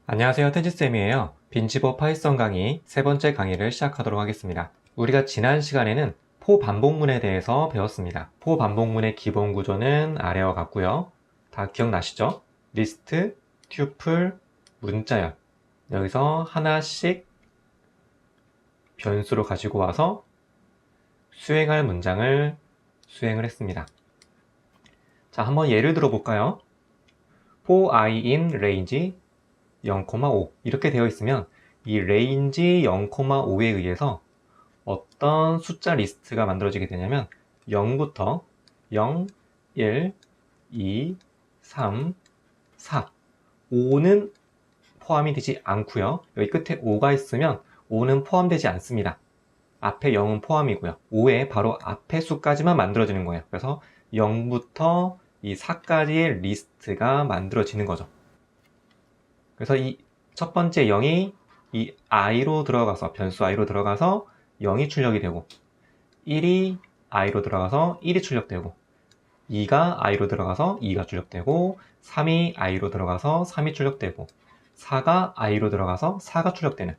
안녕하세요, 태지쌤이에요. 빈집어 파이썬 강의 세 번째 강의를 시작하도록 하겠습니다. 우리가 지난 시간에는 포반복문에 대해서 배웠습니다. 포반복문의 기본 구조는 아래와 같고요. 다 기억나시죠? 리스트, 튜플, 문자열. 여기서 하나씩 변수로 가지고 와서 수행할 문장을 수행을 했습니다. 자, 한번 예를 들어 볼까요? for i in range 0,5 이렇게 되어 있으면 이 range 0,5에 의해서 어떤 숫자 리스트가 만들어지게 되냐면 0부터 0, 1, 2, 3, 4 5는 포함이 되지 않고요. 여기 끝에 5가 있으면 5는 포함되지 않습니다. 앞에 0은 포함이고요. 5의 바로 앞에 수까지만 만들어지는 거예요. 그래서 0부터 이 4까지의 리스트가 만들어지는 거죠. 그래서 이 첫 번째 0이 이 i로 들어가서 변수 i로 들어가서 0이 출력이 되고 1이 i로 들어가서 1이 출력되고 2가 i로 들어가서 2가 출력되고 3이 i로 들어가서 3이 출력되고 4가 i로 들어가서 4가 출력되는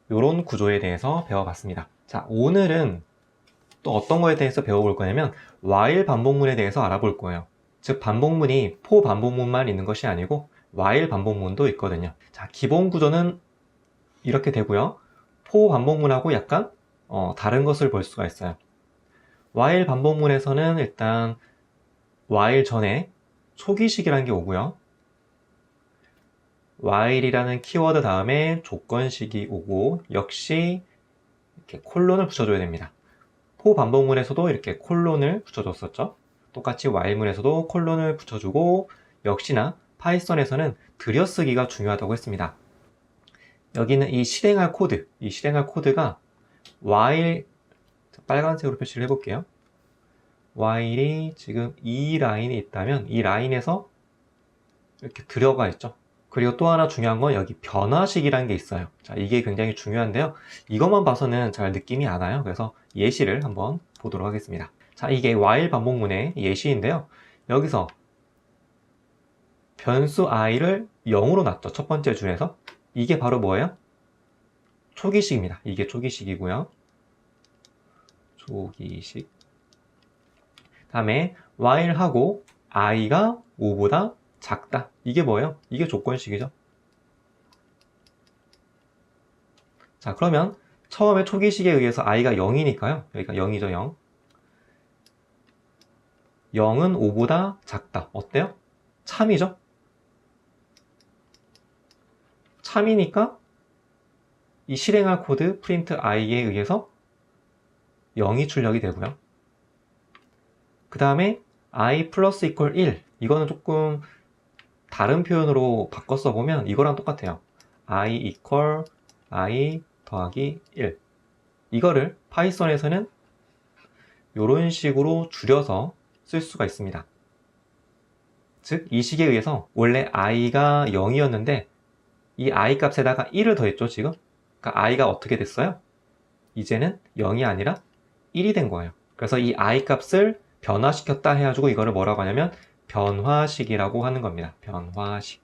이런 구조에 대해서 배워봤습니다. 자, 오늘은 또 어떤 거에 대해서 배워볼 거냐면 while 반복문에 대해서 알아볼 거예요. 즉 반복문이 for 반복문만 있는 것이 아니고 while 반복문도 있거든요. 자, 기본 구조는 이렇게 되고요. for 반복문하고 약간 다른 것을 볼 수가 있어요. while 반복문에서는 일단 while 전에 초기식이라는 게 오고요. while이라는 키워드 다음에 조건식이 오고 역시 이렇게 콜론을 붙여줘야 됩니다. for 반복문에서도 이렇게 콜론을 붙여줬었죠. 똑같이 while문에서도 콜론을 붙여주고 역시나 파이썬에서는 들여쓰기가 중요하다고 했습니다. 여기는 이 실행할 코드, 이 실행할 코드가 while, 빨간색으로 표시를 해볼게요. while이 지금 이 라인이 있다면 이 라인에서 이렇게 들어가 있죠. 그리고 또 하나 중요한 건 여기 변화식이라는 게 있어요. 자, 이게 굉장히 중요한데요. 이것만 봐서는 잘 느낌이 안 와요. 그래서 예시를 한번 보도록 하겠습니다. 자, 이게 while 반복문의 예시인데요. 여기서 변수 i를 0으로 놨죠. 첫 번째 줄에서. 이게 바로 뭐예요? 초기식입니다. 이게 초기식이고요. 초기식. 다음에 while 하고 i가 5보다 작다. 이게 뭐예요? 이게 조건식이죠. 자, 그러면 처음에 초기식에 의해서 i가 0이니까요. 여기가 0이죠, 0. 0은 5보다 작다. 어때요? 참이죠? 참이니까 이 실행할 코드 print i에 의해서 0이 출력이 되고요. 그 다음에 i 플러스 이퀄 1 이거는 조금 다른 표현으로 바꿔 써보면 이거랑 똑같아요. i 이퀄 i 더하기 1 이거를 파이썬에서는 이런 식으로 줄여서 쓸 수가 있습니다. 즉 이 식에 의해서 원래 i가 0이었는데 이 i 값에다가 1을 더했죠 지금. 그러니까 i가 어떻게 됐어요? 이제는 0이 아니라 1이 된 거예요. 그래서 이 i 값을 변화시켰다 해가지고 이거를 뭐라고 하냐면 변화식이라고 하는 겁니다. 변화식.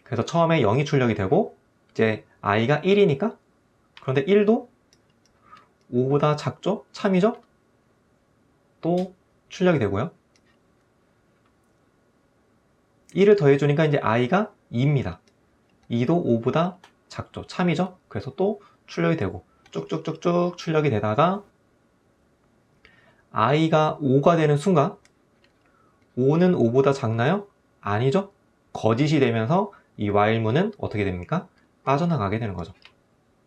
그래서 처음에 0이 출력이 되고 이제 i가 1이니까 그런데 1도 5보다 작죠? 참이죠? 또 출력이 되고요. 1을 더해주니까 이제 i가 2입니다. 2도 5보다 작죠? 참이죠? 그래서 또 출력이 되고 쭉쭉쭉쭉 출력이 되다가 i가 5가 되는 순간 5는 5보다 작나요? 아니죠? 거짓이 되면서 이 while문은 어떻게 됩니까? 빠져나가게 되는 거죠.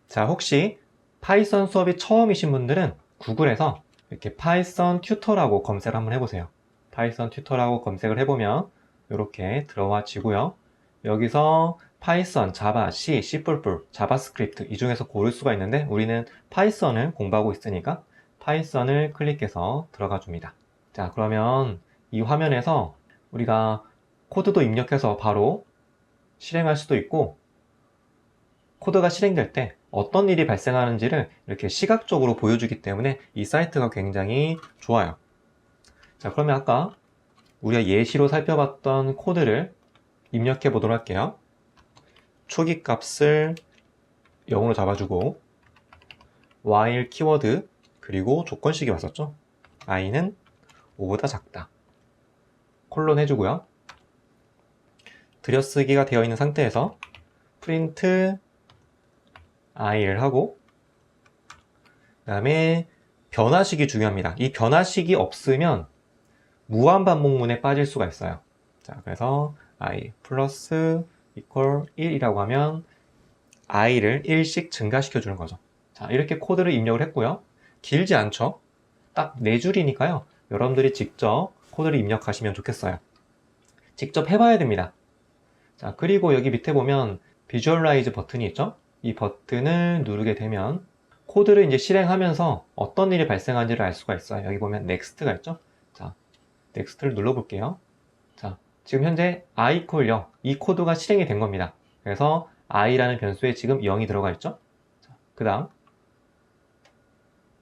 자, 혹시 파이썬 수업이 처음이신 분들은 구글에서 이렇게 파이썬 튜터라고 검색을 한번 해보세요. 파이썬 튜터라고 검색을 해보면 이렇게 들어와지고요. 여기서 파이썬, 자바, C, C++, 자바스크립트 이 중에서 고를 수가 있는데 우리는 파이썬을 공부하고 있으니까 파이썬을 클릭해서 들어가 줍니다. 자, 그러면 이 화면에서 우리가 코드도 입력해서 바로 실행할 수도 있고 코드가 실행될 때 어떤 일이 발생하는지를 이렇게 시각적으로 보여주기 때문에 이 사이트가 굉장히 좋아요. 자, 그러면 아까 우리가 예시로 살펴봤던 코드를 입력해 보도록 할게요. 초기 값을 0으로 잡아주고 while 키워드 그리고 조건식이 왔었죠. i는 5보다 작다. 콜론 해주고요. 들여쓰기가 되어 있는 상태에서 print i를 하고 그 다음에 변화식이 중요합니다. 이 변화식이 없으면 무한반복문에 빠질 수가 있어요. 자, 그래서 i 플러스 equal 1이라고 하면 i를 1씩 증가시켜 주는 거죠. 자, 이렇게 코드를 입력을 했고요. 길지 않죠? 딱 4줄이니까요. 여러분들이 직접 코드를 입력하시면 좋겠어요. 직접 해봐야 됩니다. 자, 그리고 여기 밑에 보면 비주얼라이즈 버튼이 있죠? 이 버튼을 누르게 되면 코드를 이제 실행하면서 어떤 일이 발생하는지를 알 수가 있어요. 여기 보면 넥스트가 있죠? 자, 넥스트를 눌러볼게요. 자, 지금 현재 i 콜 0, 이 코드가 실행이 된 겁니다. 그래서 i라는 변수에 지금 0이 들어가 있죠? 그 다음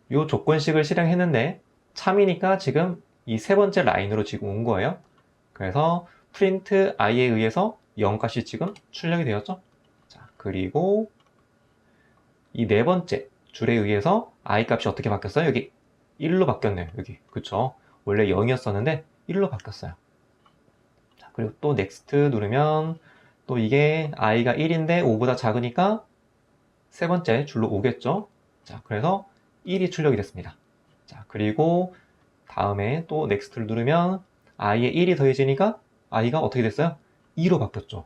이 조건식을 실행했는데 참이니까 지금 이 세 번째 라인으로 지금 온 거예요. 그래서 print i에 의해서 0값이 지금 출력이 되었죠. 자, 그리고 이 네 번째 줄에 의해서 i 값이 어떻게 바뀌었어요? 여기 1로 바뀌었네요. 여기 그쵸? 원래 0이었었는데 1로 바뀌었어요. 자, 그리고 또 next 누르면 또 이게 i가 1인데 5보다 작으니까 세 번째 줄로 오겠죠. 자, 그래서 1이 출력이 됐습니다. 자, 그리고 다음에 또 next를 누르면 i에 1이 더해지니까 i가 어떻게 됐어요? 2로 바뀌었죠.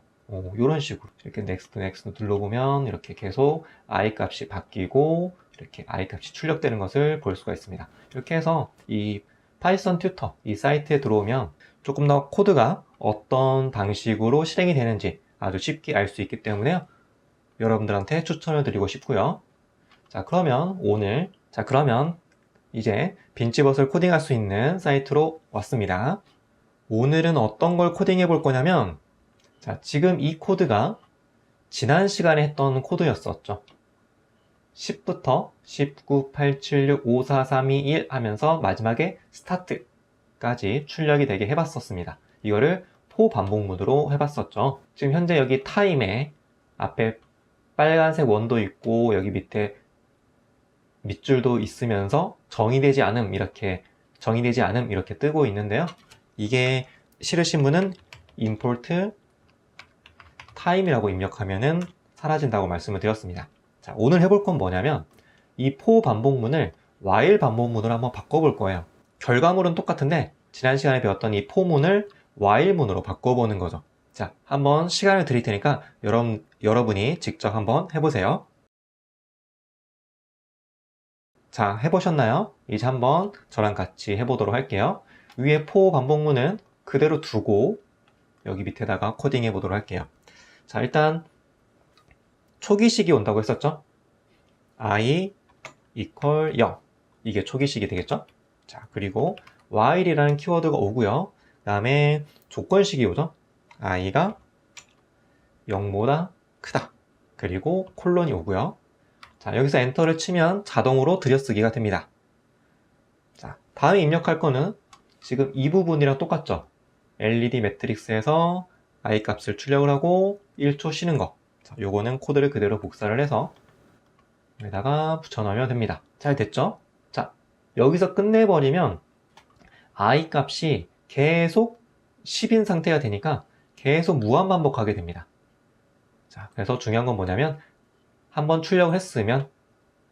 이런 식으로 이렇게 next 눌러보면 이렇게 계속 i 값이 바뀌고 이렇게 i 값이 출력되는 것을 볼 수가 있습니다. 이렇게 해서 이 파이썬 튜터 이 사이트에 들어오면 조금 더 코드가 어떤 방식으로 실행이 되는지 아주 쉽게 알 수 있기 때문에 여러분들한테 추천을 드리고 싶고요. 자, 그러면 이제 빈집엇을 코딩할 수 있는 사이트로 왔습니다. 오늘은 어떤 걸 코딩해 볼 거냐면, 자, 지금 이 코드가 지난 시간에 했던 코드였었죠. 10부터 19, 8, 7, 6, 5, 4, 3, 2, 1 하면서 마지막에 스타트까지 출력이 되게 해봤었습니다. 이거를 포 반복문으로 해봤었죠. 지금 현재 여기 타임에 앞에 빨간색 원도 있고 여기 밑에 밑줄도 있으면서 정의되지 않음 이렇게 뜨고 있는데요. 이게 싫으신 분은 import time이라고 입력하면은 사라진다고 말씀을 드렸습니다. 자, 오늘 해볼 건 뭐냐면 이 for 반복문을 while 반복문으로 한번 바꿔볼 거예요. 결과물은 똑같은데 지난 시간에 배웠던 이 for문을 while 문으로 바꿔보는 거죠. 자, 한번 시간을 드릴 테니까 여러분이 직접 한번 해보세요. 자, 해보셨나요? 이제 한번 저랑 같이 해보도록 할게요. 위에 for 반복문은 그대로 두고 여기 밑에다가 코딩 해보도록 할게요. 자, 일단 초기식이 온다고 했었죠? i equal 0 이게 초기식이 되겠죠? 자, 그리고 while이라는 키워드가 오고요. 그 다음에 조건식이 오죠? i가 0보다 크다. 그리고 콜론이 오고요. 자, 여기서 엔터를 치면 자동으로 들여쓰기가 됩니다. 자, 다음에 입력할 거는 지금 이 부분이랑 똑같죠? LED 매트릭스에서 i 값을 출력을 하고 1초 쉬는 거. 자, 요거는 코드를 그대로 복사를 해서 여기다가 붙여넣으면 됩니다. 잘 됐죠? 자, 여기서 끝내버리면 i 값이 계속 10인 상태가 되니까 계속 무한 반복하게 됩니다. 자, 그래서 중요한 건 뭐냐면 한번 출력을 했으면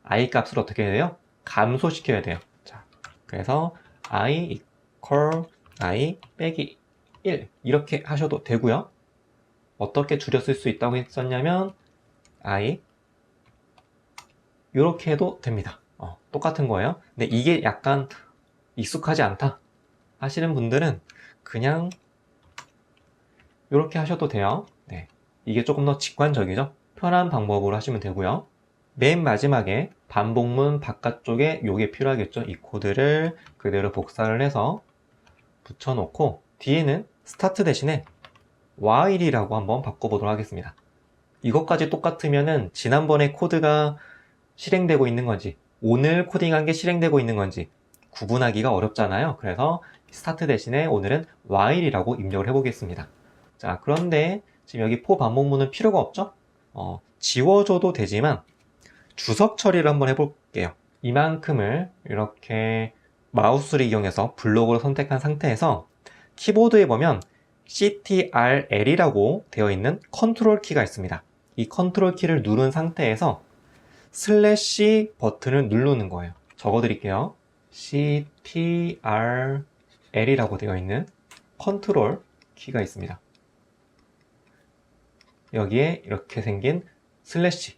i 값을 어떻게 해야 돼요? 감소시켜야 돼요. 자, 그래서 i equal i 빼기 1 이렇게 하셔도 되고요. 어떻게 줄여 쓸 수 있다고 했었냐면 i 이렇게 해도 됩니다. 똑같은 거예요. 근데 이게 약간 익숙하지 않다 하시는 분들은 그냥 이렇게 하셔도 돼요. 네, 이게 조금 더 직관적이죠. 편한 방법으로 하시면 되고요. 맨 마지막에 반복문 바깥쪽에 요게 필요하겠죠. 이 코드를 그대로 복사를 해서 붙여놓고 뒤에는 스타트 대신에 while이라고 한번 바꿔보도록 하겠습니다. 이것까지 똑같으면은 지난번에 코드가 실행되고 있는 건지 오늘 코딩한 게 실행되고 있는 건지 구분하기가 어렵잖아요. 그래서 스타트 대신에 오늘은 while이라고 입력을 해보겠습니다. 자, 그런데 지금 여기 for 반복문은 필요가 없죠? 지워줘도 되지만 주석 처리를 한번 해볼게요. 이만큼을 이렇게 마우스를 이용해서 블록으로 선택한 상태에서 키보드에 보면 CTRL이라고 되어 있는 컨트롤 키가 있습니다. 이 컨트롤 키를 누른 상태에서 슬래시 버튼을 누르는 거예요. 적어 드릴게요. CTRL이라고 되어 있는 컨트롤 키가 있습니다. 여기에 이렇게 생긴 슬래시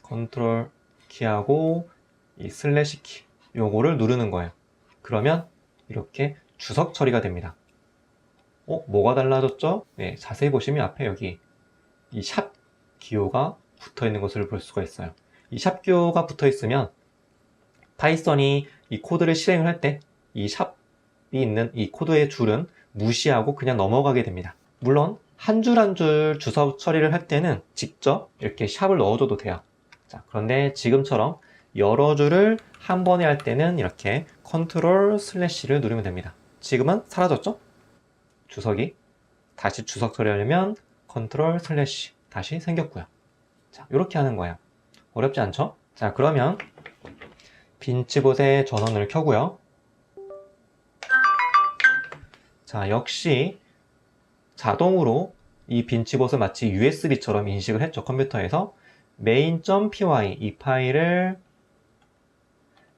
컨트롤 키하고 이 슬래시 키 요거를 누르는 거예요. 그러면 이렇게 주석 처리가 됩니다. 뭐가 달라졌죠? 네, 자세히 보시면 앞에 여기 이 샵 기호가 붙어 있는 것을 볼 수가 있어요. 이 샵 기호가 붙어 있으면 파이썬이 이 코드를 실행을 할 때 이 샵이 있는 이 코드의 줄은 무시하고 그냥 넘어가게 됩니다. 물론 한 줄 한 줄 주석 처리를 할 때는 직접 이렇게 샵을 넣어줘도 돼요. 자, 그런데 지금처럼 여러 줄을 한 번에 할 때는 이렇게 컨트롤 슬래시를 누르면 됩니다. 지금은 사라졌죠? 주석이. 다시 주석 처리하려면 컨트롤 슬래시 다시 생겼고요. 자, 이렇게 하는 거예요. 어렵지 않죠? 자, 그러면 빈치봇의 전원을 켜고요. 자, 역시 자동으로 이 빈치봇을 마치 USB처럼 인식을 했죠. 컴퓨터에서 main.py 이 파일을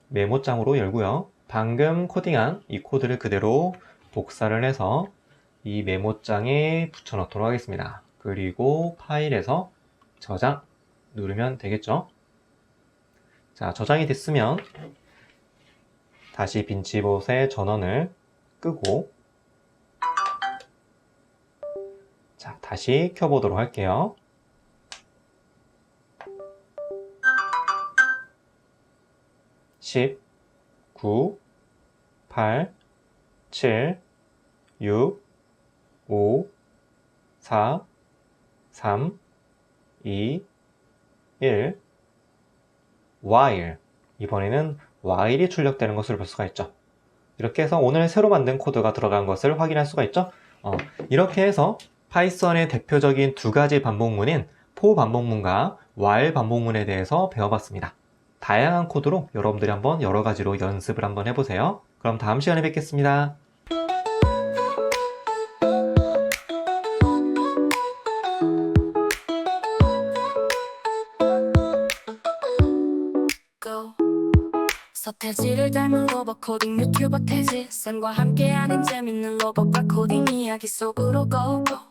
메모장으로 열고요. 방금 코딩한 이 코드를 그대로 복사를 해서 이 메모장에 붙여넣도록 하겠습니다. 그리고 파일에서 저장 누르면 되겠죠. 자, 저장이 됐으면 다시 빈치봇의 전원을 끄고 자, 다시 켜보도록 할게요. 10, 9, 8, 7, 6, 5, 4, 3, 2, 1, while. 이번에는 while이 출력되는 것을 볼 수가 있죠. 이렇게 해서 오늘 새로 만든 코드가 들어간 것을 확인할 수가 있죠. 이렇게 해서 파이썬의 대표적인 두 가지 반복문인 for 반복문과 while 반복문에 대해서 배워봤습니다. 다양한 코드로 여러분들이 한번 여러 가지로 연습을 한번 해보세요. 그럼 다음 시간에 뵙겠습니다. 서태지를 닮은 로봇 코딩 유튜버 태지 쌤과 함께하는 재밌는 로봇과 코딩 이야기 속으로 고고